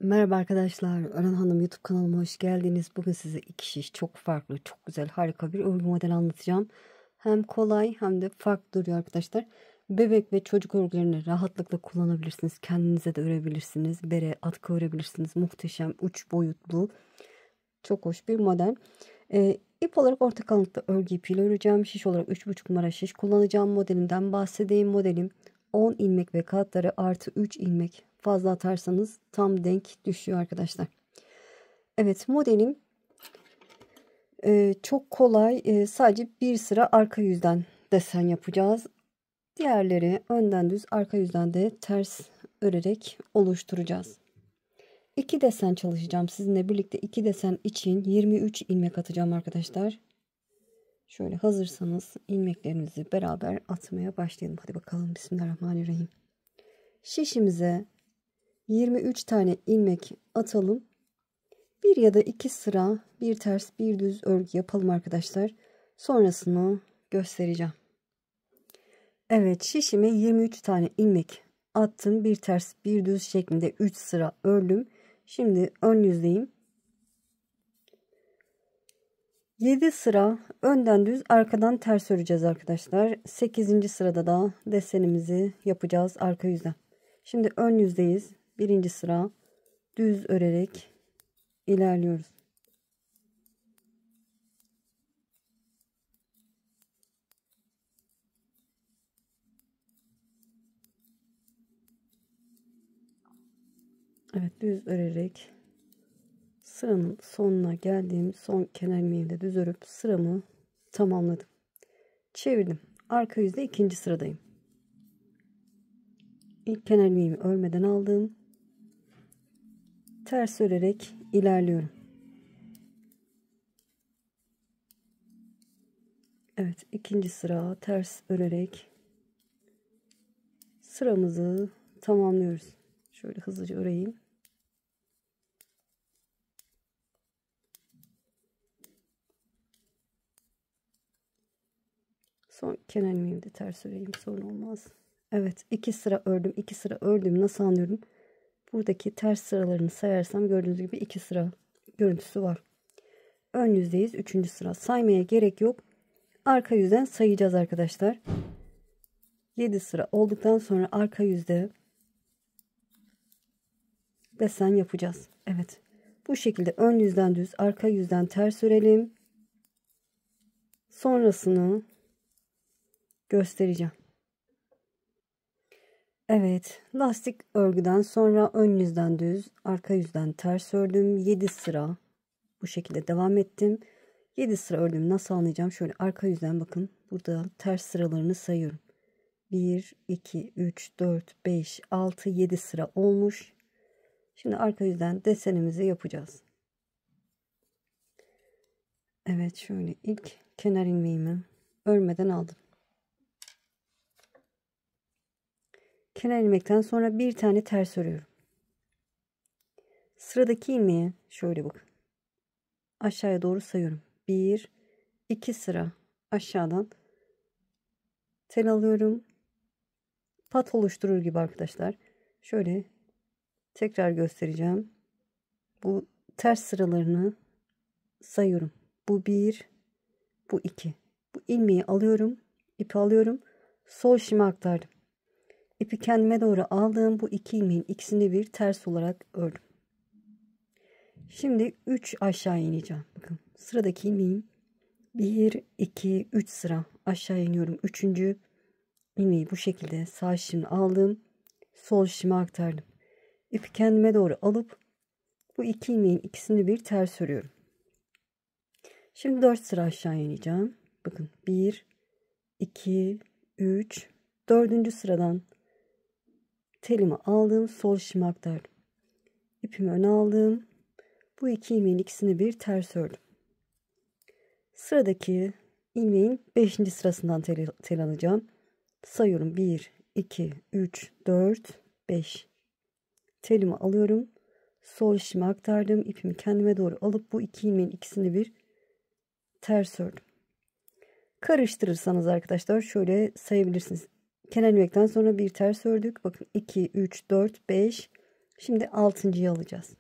Merhaba arkadaşlar, Ören Hanım YouTube kanalıma hoş geldiniz. Bugün size iki şiş çok farklı, çok güzel, harika bir örgü modeli anlatacağım. Hem kolay hem de farklı duruyor arkadaşlar. Bebek ve çocuk örgülerini rahatlıkla kullanabilirsiniz. Kendinize de örebilirsiniz. Bere, atkı örebilirsiniz. Muhteşem, 3 boyutlu, çok hoş bir model. İp olarak orta kalınlıkta örgü ipiyle öreceğim. Şiş olarak 3,5 numara şiş kullanacağım. Modelimden bahsedeyim. Modelim 10 ilmek ve katları artı 3 ilmek fazla atarsanız tam denk düşüyor arkadaşlar. Evet, modelim çok kolay. Sadece bir sıra arka yüzden desen yapacağız. Diğerleri önden düz, arka yüzden de ters örerek oluşturacağız. 2 desen çalışacağım sizinle birlikte. 2 desen için 23 ilmek atacağım arkadaşlar. Şöyle hazırsanız ilmeklerimizi beraber atmaya başlayalım. Hadi bakalım, bismillahirrahmanirrahim. Şişimize 23 tane ilmek atalım. Bir ya da iki sıra bir ters bir düz örgü yapalım arkadaşlar. Sonrasını göstereceğim. Evet, şişime 23 tane ilmek attım. Bir ters bir düz şeklinde 3 sıra ördüm. Şimdi ön yüzdeyim. 7 sıra önden düz, arkadan ters öreceğiz arkadaşlar. 8. sırada da desenimizi yapacağız arka yüzden. Şimdi ön yüzdeyiz. 1. sıra düz örerek ilerliyoruz. Evet, düz örerek sıranın sonuna geldim. Son kenar ilmeğimi de düz örüp sıramı tamamladım. Çevirdim. Arka yüzde 2. sıradayım. İlk kenar ilmeğimi örmeden aldım. Ters örerek ilerliyorum. Evet, 2. sıra ters örerek sıramızı tamamlıyoruz. Şöyle hızlıca öreyim. Son kenar ilmeğimi de ters öreyim, sorun olmaz. Evet, 2 sıra ördüm. 2 sıra ördüm. Nasıl anlıyorum? Buradaki ters sıralarını sayarsam gördüğünüz gibi 2 sıra görüntüsü var. Ön yüzdeyiz. 3. sıra. Saymaya gerek yok. Arka yüzden sayacağız arkadaşlar. 7 sıra olduktan sonra arka yüzde desen yapacağız. Evet. Bu şekilde ön yüzden düz, arka yüzden ters örelim. Sonrasını göstereceğim. Evet, lastik örgüden sonra ön yüzden düz, arka yüzden ters ördüm. 7 sıra bu şekilde devam ettim. 7 sıra ördüm. Nasıl anlayacağım? Şöyle arka yüzden bakın. Burada ters sıralarını sayıyorum. 1, 2, 3, 4, 5, 6, 7 sıra olmuş. Şimdi arka yüzden desenimizi yapacağız. Evet, şöyle ilk kenar ilmeğimi örmeden aldım. Kenar ilmekten sonra bir tane ters örüyorum. Sıradaki ilmeği şöyle bakın. Aşağıya doğru sayıyorum. 1, 2 sıra aşağıdan tel alıyorum. Pat oluşturur gibi arkadaşlar. Şöyle tekrar göstereceğim. Bu ters sıralarını sayıyorum. Bu 1, bu 2. Bu ilmeği alıyorum. İpi alıyorum. Sol şişime aktardım. İpi kendime doğru aldım. Bu iki ilmeğin ikisini bir ters olarak ördüm. Şimdi 3 aşağı ineceğim. Bakın sıradaki ilmeğim 1, 2, 3 sıra aşağı iniyorum. 3. ilmeği bu şekilde sağ şişime aldım. Sol şişime aktardım. İpi kendime doğru alıp bu iki ilmeğin ikisini bir ters örüyorum. Şimdi 4 sıra aşağı ineceğim. Bakın 1, 2, 3, 4. sıradan telimi aldım. Sol şişime aktardım. İpimi öne aldım. Bu iki ilmeğin ikisini bir ters ördüm. Sıradaki ilmeğin 5. sırasından tel alacağım. Sayıyorum. 1, 2, 3, 4, 5. Telimi alıyorum. Sol şişime aktardım. İpimi kendime doğru alıp bu iki ilmeğin ikisini bir ters ördüm. Karıştırırsanız arkadaşlar şöyle sayabilirsiniz. Kenar ilmekten sonra bir ters ördük. Bakın 2, 3, 4, 5. Şimdi 6.'yı alacağız.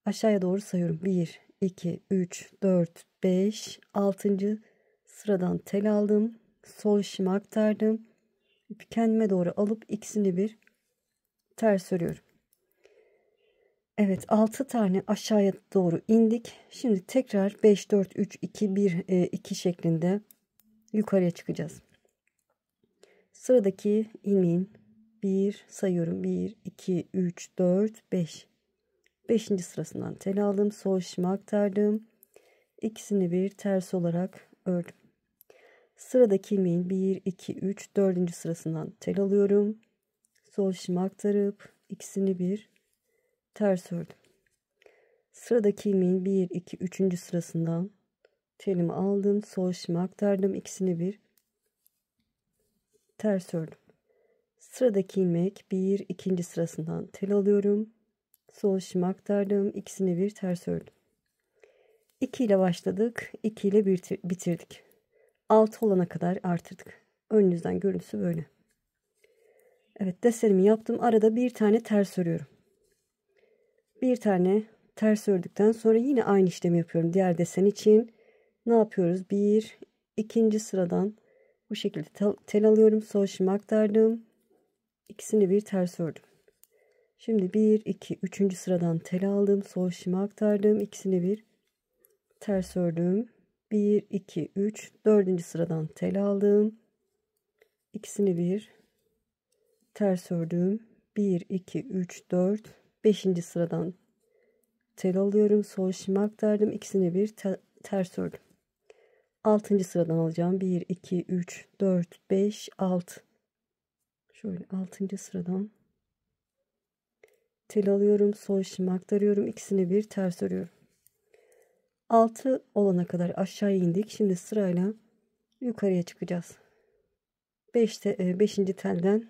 Aşağıya doğru sayıyorum. 1, 2, 3, 4, 5, 6. sıradan tel aldım. Sol işimi aktardım. İpi kendime doğru alıp ikisini bir ters örüyorum. Evet, 6 tane aşağıya doğru indik. Şimdi tekrar 5, 4, 3, 2, 1, 2 şeklinde yukarıya çıkacağız. Sıradaki ilmeğin 1 sayıyorum. 1, 2, 3, 4, 5. 5. sırasından tel aldım. Sol işimi aktardım. İkisini bir ters olarak ördüm. Sıradaki ilmeğin 1, 2, 3, 4. sırasından tel alıyorum. Sol işimi aktarıp ikisini bir ters ördüm. Sıradaki ilmeğin 1, 2, 3. sırasından telimi aldım. Sol işimi aktardım. İkisini bir ters ördüm. Sıradaki ilmek 1, 2. sırasından tel alıyorum. Sol işimi aktardım. İkisini bir ters ördüm. 2 ile başladık. 2 ile bitirdik. 6 olana kadar artırdık. Ön yüzden görüntüsü böyle. Evet, desenimi yaptım. Arada bir tane ters örüyorum. Bir tane ters ördükten sonra yine aynı işlemi yapıyorum. Diğer desen için ne yapıyoruz? 1, 2. sıradan bu şekilde tel alıyorum. Sol işimi aktardım. İkisini bir ters ördüm. Şimdi 1, 2, 3. sıradan tel aldım. Sol işimi aktardım. İkisini bir ters ördüm. 1, 2, 3, 4. sıradan tel aldım. İkisini bir ters ördüm. 1, 2, 3, 4, 5. sıradan tel alıyorum. Sol işimi aktardım. İkisini bir ters ördüm. 6. sıradan alacağım. 1, 2, 3, 4, 5, 6. Şöyle 6. sıradan tel alıyorum. Sol işimi aktarıyorum. İkisini bir ters örüyorum. 6 olana kadar aşağı indik. Şimdi sırayla yukarıya çıkacağız. 5. telden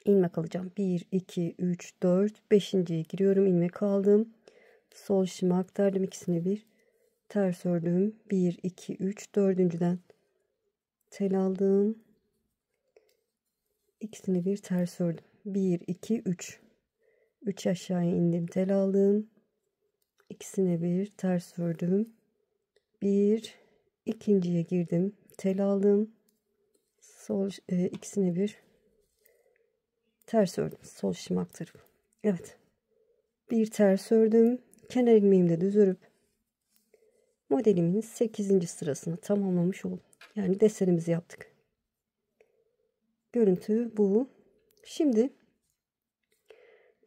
ilmek alacağım. 1, 2, 3, 4, 5.'ye giriyorum. İlmek aldım. Sol işimi aktardım. İkisini bir ters ördüm. 1, 2, 3, 4.'den tel aldım. İkisini bir ters ördüm. 1, 2, 3. 3 aşağıya indim. Tel aldım. İkisini bir ters ördüm. 1, ikinciye girdim. Tel aldım. İkisini bir ters ördüm. Sol işimi aktarıp. Evet. Bir ters ördüm. Kenar ilmeğimi de düz örüp modelimin 8. sırasını tamamlamış oldum. Yani desenimizi yaptık. Görüntü bu. Şimdi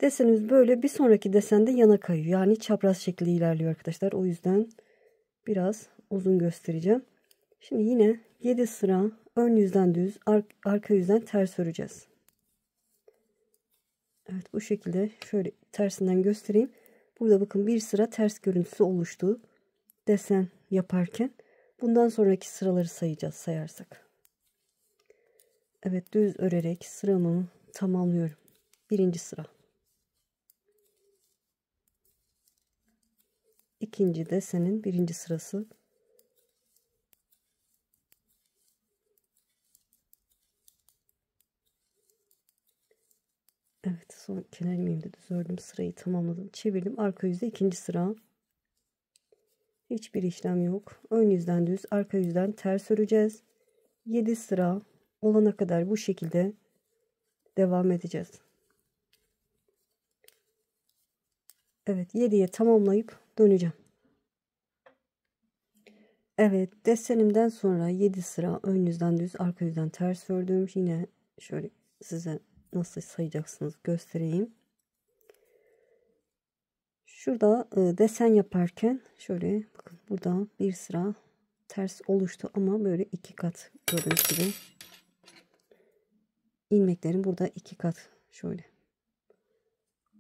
desenimiz böyle, bir sonraki desende yana kayıyor. Yani çapraz şekilde ilerliyor arkadaşlar. O yüzden biraz uzun göstereceğim. Şimdi yine 7 sıra ön yüzden düz, arka yüzden ters öreceğiz. Evet, bu şekilde şöyle tersinden göstereyim. Burada bakın bir sıra ters görüntüsü oluştu. Desen yaparken. Bundan sonraki sıraları sayarsak. Evet, düz örerek sıramı tamamlıyorum. 1. sıra. 2. desenin 1. sırası. Evet, son kenar ilmeğimi de düz ördüm. Sırayı tamamladım. Çevirdim. Arka yüzde 2. sıra. Hiçbir işlem yok. Ön yüzden düz, arka yüzden ters öreceğiz. 7 sıra olana kadar bu şekilde devam edeceğiz. Evet, 7'ye tamamlayıp döneceğim. Evet, desenimden sonra 7 sıra ön yüzden düz, arka yüzden ters ördüm. Yine şöyle size nasıl sayacaksınız göstereyim. Şurada desen yaparken şöyle bakın, burada bir sıra ters oluştu ama böyle 2 kat, gördüğünüz gibi ilmeklerin burada 2 kat şöyle.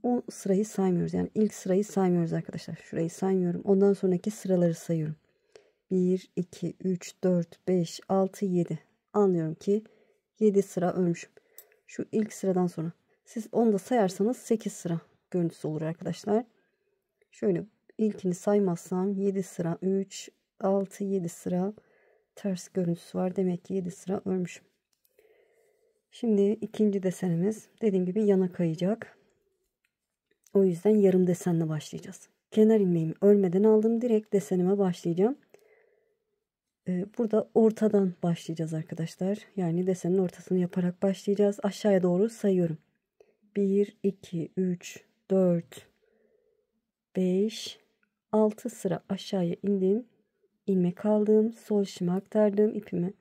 O sırayı saymıyoruz, yani ilk sırayı saymıyoruz arkadaşlar. Şurayı saymıyorum. Ondan sonraki sıraları sayıyorum. 1, 2, 3, 4, 5, 6, 7. Anlıyorum ki 7 sıra örmüşüm. Şu ilk sıradan sonra. Siz onu da sayarsanız 8 sıra görüntüsü olur arkadaşlar. Şöyle ilkini saymazsam 7 sıra, 3, 6, 7 sıra ters görüntüsü var. Demek ki 7 sıra örmüşüm. Şimdi ikinci desenimiz dediğim gibi yana kayacak. O yüzden yarım desenle başlayacağız. Kenar ilmeğimi örmeden aldım. Direkt desenime başlayacağım. Burada ortadan başlayacağız arkadaşlar. Yani desenin ortasını yaparak başlayacağız. Aşağıya doğru sayıyorum. 1, 2, 3, 4, 5, 6 sıra aşağıya indim. İlmek aldım. Sol şişime aktardım. İpimi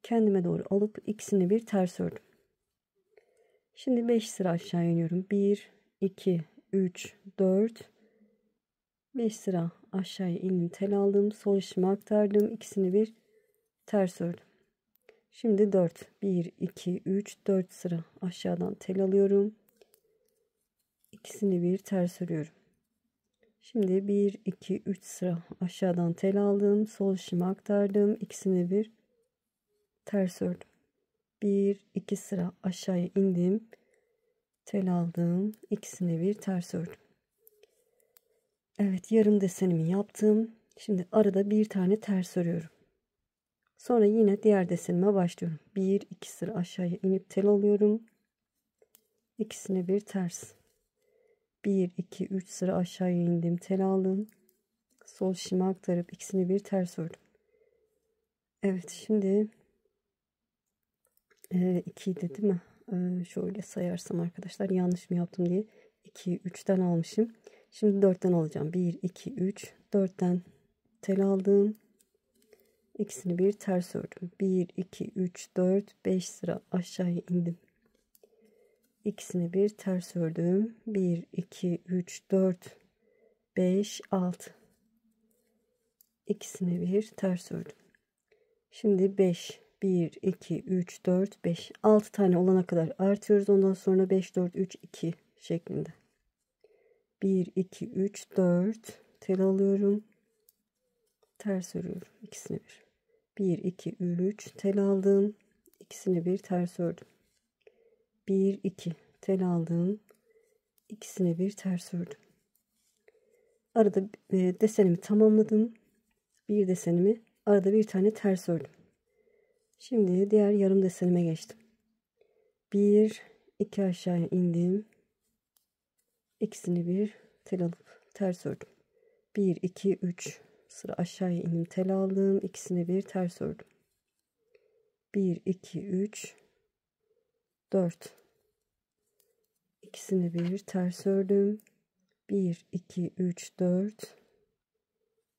kendime doğru alıp ikisini bir ters ördüm. Şimdi 5 sıra aşağı iniyorum. 1, 2, 3, 4, 5 sıra aşağıya indim. Tel aldım. Sol şişime aktardım. İkisini bir ters ördüm. Şimdi 4. 1, 2, 3, 4 sıra aşağıdan tel alıyorum. İkisini bir ters örüyorum. Şimdi 1, 2, 3 sıra aşağıdan tel aldım. Sol şişime aktardım. İkisini bir ters ördüm. 1, 2 sıra aşağıya indim. Tel aldım. İkisini bir ters ördüm. Evet, yarım desenimi yaptım. Şimdi arada bir tane ters örüyorum. Sonra yine diğer desenime başlıyorum. 1, 2 sıra aşağıya inip tel alıyorum. İkisini bir ters. 1, 2, 3 sıra aşağıya indim. Tel aldım. Sol şişime aktarıp ikisini bir ters ördüm. Evet, şimdi 2'ydi değil mi? Şöyle sayarsam arkadaşlar yanlış mı yaptım diye. 2'yi 3'ten almışım. Şimdi 4'ten alacağım. 1, 2, 3. 4'ten tel aldım. İkisini bir ters ördüm. 1, 2, 3, 4, 5 sıra aşağıya indim. İkisini bir ters ördüm. 1, 2, 3, 4, 5, 6. İkisini bir ters ördüm. Şimdi 5, 1, 2, 3, 4, 5. 6 tane olana kadar artıyoruz. Ondan sonra 5, 4, 3, 2 şeklinde. 1, 2, 3, 4. Tel alıyorum. Ters örüyorum. İkisini bir. 1, 2, 3. Tel aldım. İkisini bir ters ördüm. 1, 2. Tel aldım. İkisini bir ters ördüm. Arada desenimi tamamladım. Bir desenimi arada bir tane ters ördüm. Şimdi diğer yarım desenime geçtim. 1, 2 aşağıya indim. İkisini bir tel alıp ters ördüm. 1, 2, 3 sıra aşağıya indim. Tel aldım. İkisini bir ters ördüm. 1, 2, 3, 4. İkisini bir ters ördüm. 1, 2, 3, 4,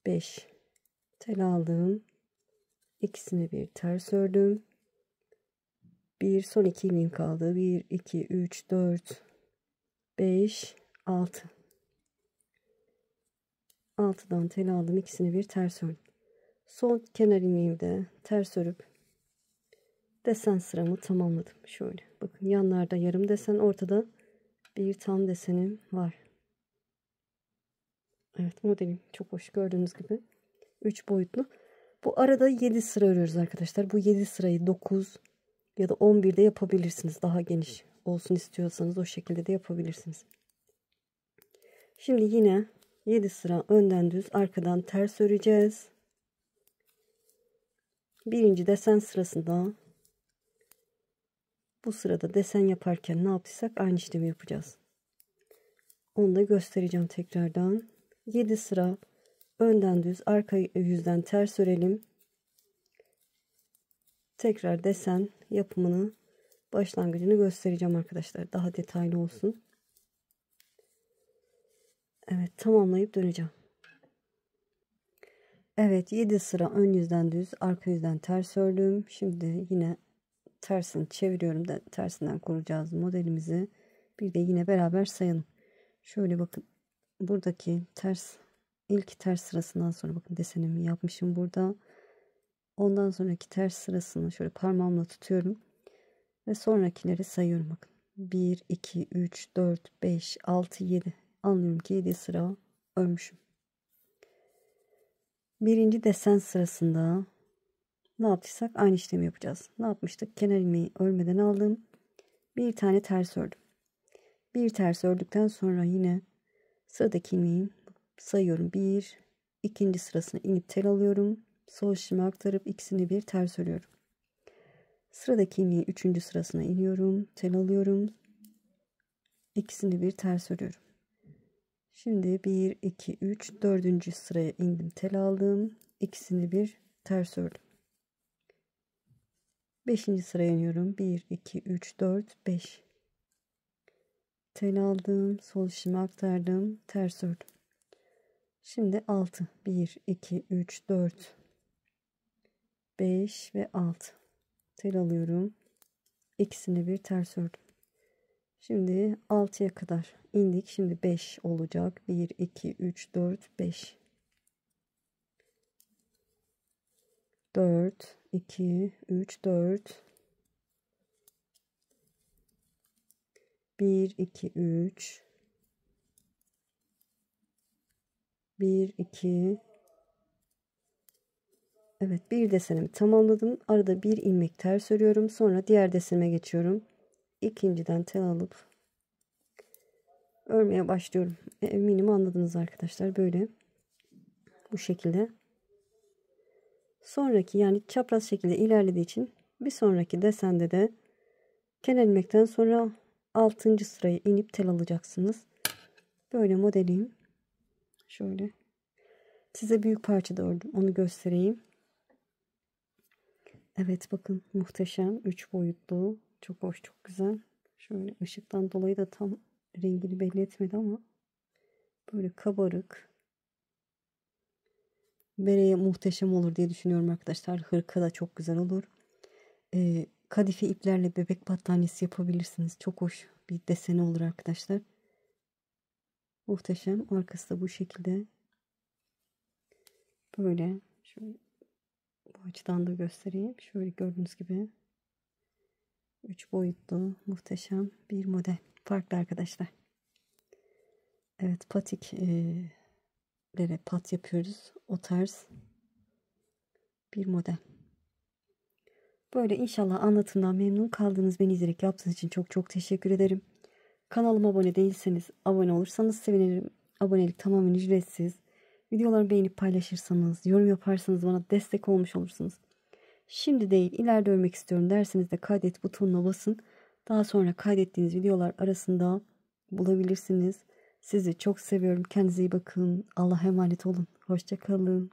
5. Tel aldım. İkisini bir ters ördüm. Son 2 ilmeğim kaldı. 1, 2, 3, 4, 5, 6. 6'dan tel aldım. İkisini bir ters ördüm. Son kenar ilmeğimi de ters örüp desen sıramı tamamladım. Şöyle bakın, yanlarda yarım desen, ortada bir tam desenim var. Evet, modelim çok hoş, gördüğünüz gibi 3 boyutlu. Bu arada 7 sıra örüyoruz arkadaşlar. Bu 7 sırayı 9 ya da 11'de yapabilirsiniz. Daha geniş olsun istiyorsanız o şekilde de yapabilirsiniz. Şimdi yine 7 sıra önden düz, arkadan ters öreceğiz. Birinci desen sırasında bu sırada desen yaparken ne yaptıysak aynı işlemi yapacağız. Onu da göstereceğim tekrardan. 7 sıra önden düz, arka yüzden ters örelim. Tekrar desen yapımını, başlangıcını göstereceğim arkadaşlar. Daha detaylı olsun. Evet, tamamlayıp döneceğim. Evet, 7 sıra ön yüzden düz, arka yüzden ters ördüm. Şimdi yine tersini çeviriyorum da tersinden kuracağız modelimizi. Bir de yine beraber sayalım. Şöyle bakın, buradaki ilk ters sırasından sonra bakın desenimi yapmışım burada. Ondan sonraki ters sırasını şöyle parmağımla tutuyorum ve sonrakileri sayıyorum bakın. 1, 2, 3, 4, 5, 6, 7. Anlıyorum ki 7 sıra örmüşüm. Birinci desen sırasında ne yaptıysak aynı işlemi yapacağız. Ne yapmıştık? Kenar ilmeği örmeden aldım. Bir tane ters ördüm. Bir ters ördükten sonra yine sıradaki ilmeği sayıyorum. 1, ikinci sırasına inip tel alıyorum. Sol şişime aktarıp ikisini bir ters örüyorum. Sıradaki ilmeği 3. sırasına iniyorum. Tel alıyorum. İkisini bir ters örüyorum. Şimdi 1, 2, 3, 4. sıraya indim, tel aldım. İkisini bir ters ördüm. 5. sıraya iniyorum. 1, 2, 3, 4, 5. Tel aldım. Sol işimi aktardım. Ters ördüm. Şimdi 6. 1, 2, 3, 4, 5 ve 6. Tel alıyorum. İkisini bir ters ördüm. Şimdi 6'ya kadar indik. Şimdi 5 olacak. 1, 2, 3, 4, 5. 4, 2, 3, 4. 1, 2, 3. 1, 2. Evet, bir desenimi tamamladım. Arada bir ilmek ters örüyorum. Sonra diğer desenime geçiyorum. İkinciden tel alıp örmeye başlıyorum. Eminim anladınız arkadaşlar. Böyle bu şekilde. Sonraki, yani çapraz şekilde ilerlediği için bir sonraki desende de kenar ilmekten sonra 6. sıraya inip tel alacaksınız. Böyle modelim. Şöyle. Size büyük parçada ördüm. Onu göstereyim. Evet, bakın muhteşem. 3 boyutlu. Çok hoş, çok güzel. Şöyle ışıktan dolayı da tam rengini belli etmedi ama böyle kabarık. Bereye muhteşem olur diye düşünüyorum arkadaşlar. Hırka da çok güzel olur. Kadife iplerle bebek battaniyesi yapabilirsiniz. Çok hoş bir deseni olur arkadaşlar. Muhteşem. Arkası da bu şekilde. Böyle. Şöyle bu açıdan da göstereyim. Şöyle gördüğünüz gibi 3 boyutlu muhteşem bir model. Farklı arkadaşlar. Evet, patiklere pat yapıyoruz. O tarz bir model. Böyle, inşallah anlatımdan memnun kaldınız. Beni izleyerek yaptığınız için çok çok teşekkür ederim. Kanalıma abone değilseniz abone olursanız sevinirim. Abonelik tamamen ücretsiz. Videolarımı beğenip paylaşırsanız, yorum yaparsanız bana destek olmuş olursunuz. Şimdi değil, ileride örmek istiyorum derseniz de kaydet butonuna basın. Daha sonra kaydettiğiniz videolar arasında bulabilirsiniz. Sizi çok seviyorum. Kendinize iyi bakın. Allah'a emanet olun. Hoşça kalın.